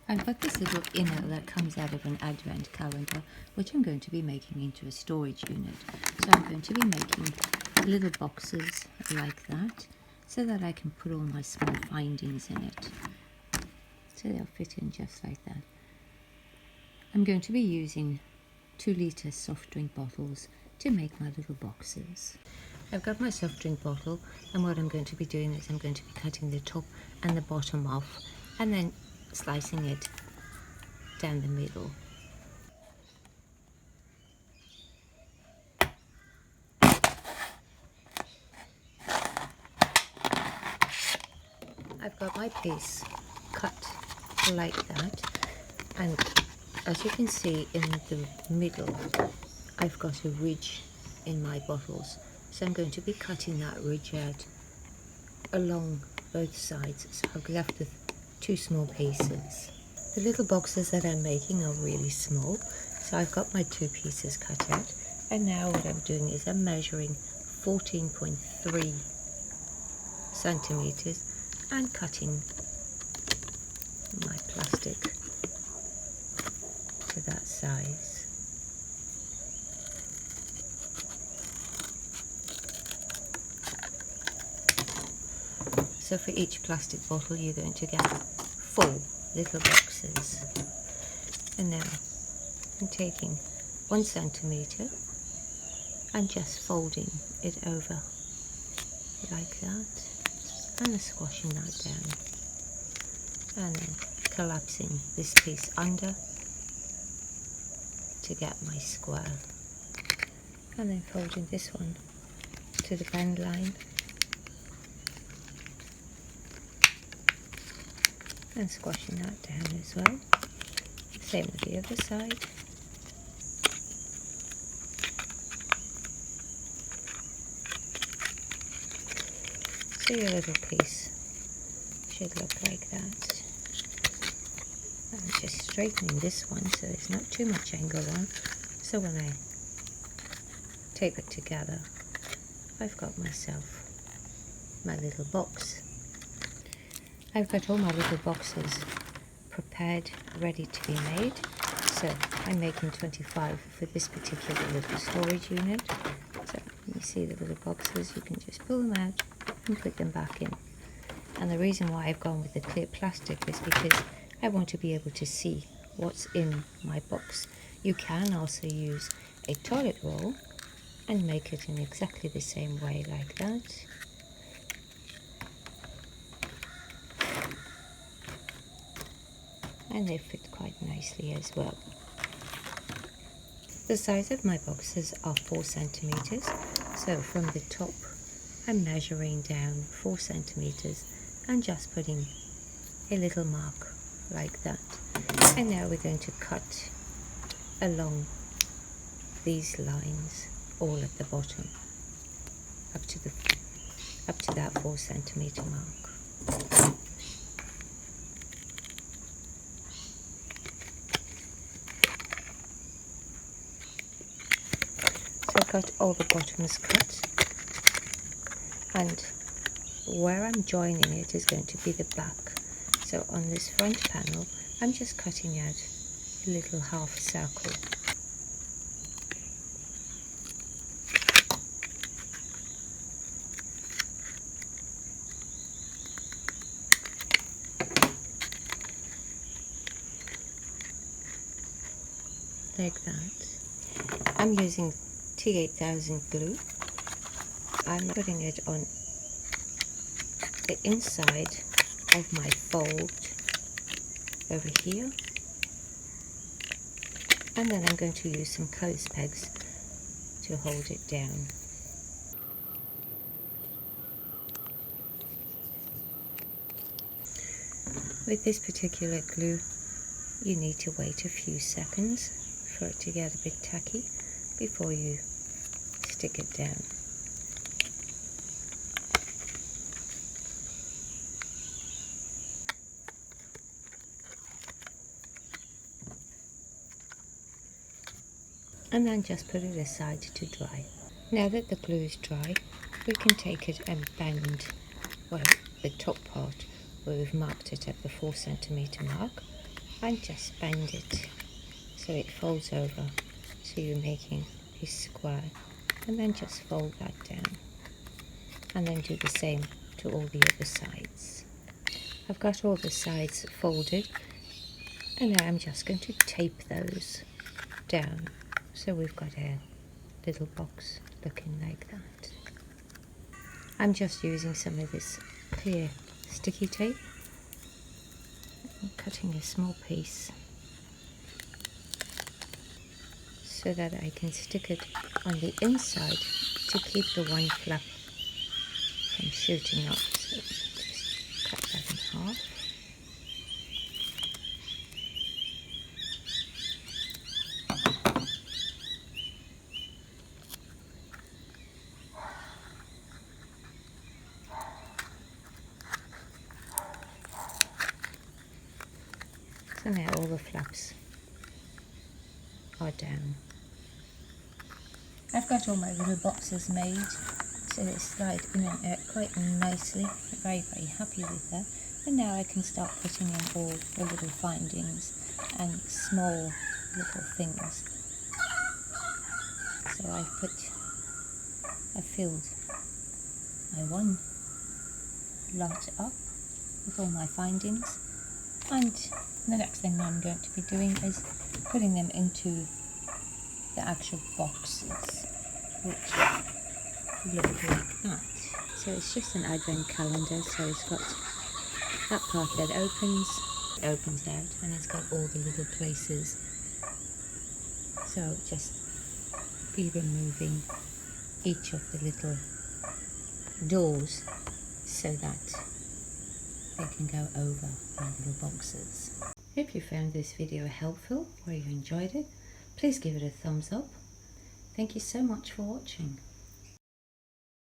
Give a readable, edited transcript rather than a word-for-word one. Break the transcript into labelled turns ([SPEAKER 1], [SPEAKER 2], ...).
[SPEAKER 1] I've got this little inner that comes out of an Advent Calendar, which I'm going to be making into a storage unit. So I'm going to be making little boxes like that, so that I can put all my small findings in it. So they'll fit in just like that. I'm going to be using 2-litre soft drink bottles to make my little boxes. I've got my soft drink bottle, and what I'm going to be doing is I'm going to be cutting the top and the bottom off, and then slicing it down the middle. I've got my piece cut like that, and as you can see in the middle I've got a ridge in my bottles, so I'm going to be cutting that ridge out along both sides, so I've left with 2 small pieces. The little boxes that I'm making are really small, so I've got my 2 pieces cut out, and now what I'm doing is I'm measuring 14.3 centimeters and cutting my plastic to that size. So for each plastic bottle you're going to get 4 little boxes. And now I'm taking 1 centimeter and just folding it over like that, and squashing that down, and then collapsing this piece under to get my square, and then folding this one to the bend line and squashing that down as well. Same with the other side. So your little piece should look like that. I'm just straightening this one so there's not too much angle on, so when I tape it together I've got myself my little box. I've got all my little boxes prepared, ready to be made. So I'm making 25 for this particular little storage unit. So you see the little boxes, you can just pull them out and put them back in. And the reason why I've gone with the clear plastic is because I want to be able to see what's in my box. You can also use a toilet roll and make it in exactly the same way like that. And they fit quite nicely as well. The size of my boxes are 4 centimeters, so from the top I'm measuring down 4 centimeters and just putting a little mark like that. And now we're going to cut along these lines all at the bottom up to that 4 centimeter mark. I've got all the bottoms cut, and where I'm joining it is going to be the back. So on this front panel I'm just cutting out a little half circle. Like that. I'm using T8000 glue. I'm putting it on the inside of my fold over here, and then I'm going to use some clothes pegs to hold it down. With this particular glue you need to wait a few seconds for it to get a bit tacky before you stick it down. And then just put it aside to dry. Now that the glue is dry, we can take it and bend, well, the top part where we've marked it at the 4 centimeter mark, and just bend it so it folds over, so you're making a square, and then just fold that down, and then do the same to all the other sides. I've got all the sides folded, and now I'm just going to tape those down so we've got a little box looking like that. I'm just using some of this clear sticky tape. I'm cutting a small piece so that I can stick it on the inside to keep the one flap from shooting up. So just cut that in half. So now all the flaps are down. I've got all my little boxes made, so they slide in and out quite nicely. I'm very, very happy with that. And now I can start putting in all the little findings and small little things. So I filled my one lot up with all my findings, and the next thing I'm going to be doing is putting them into the actual boxes, which look like that. So it's just an advent calendar, so it's got that part that opens out, and it's got all the little places. So just be removing each of the little doors so that they can go over my little boxes. If you found this video helpful or you enjoyed it, please give it a thumbs up. Thank you so much for watching.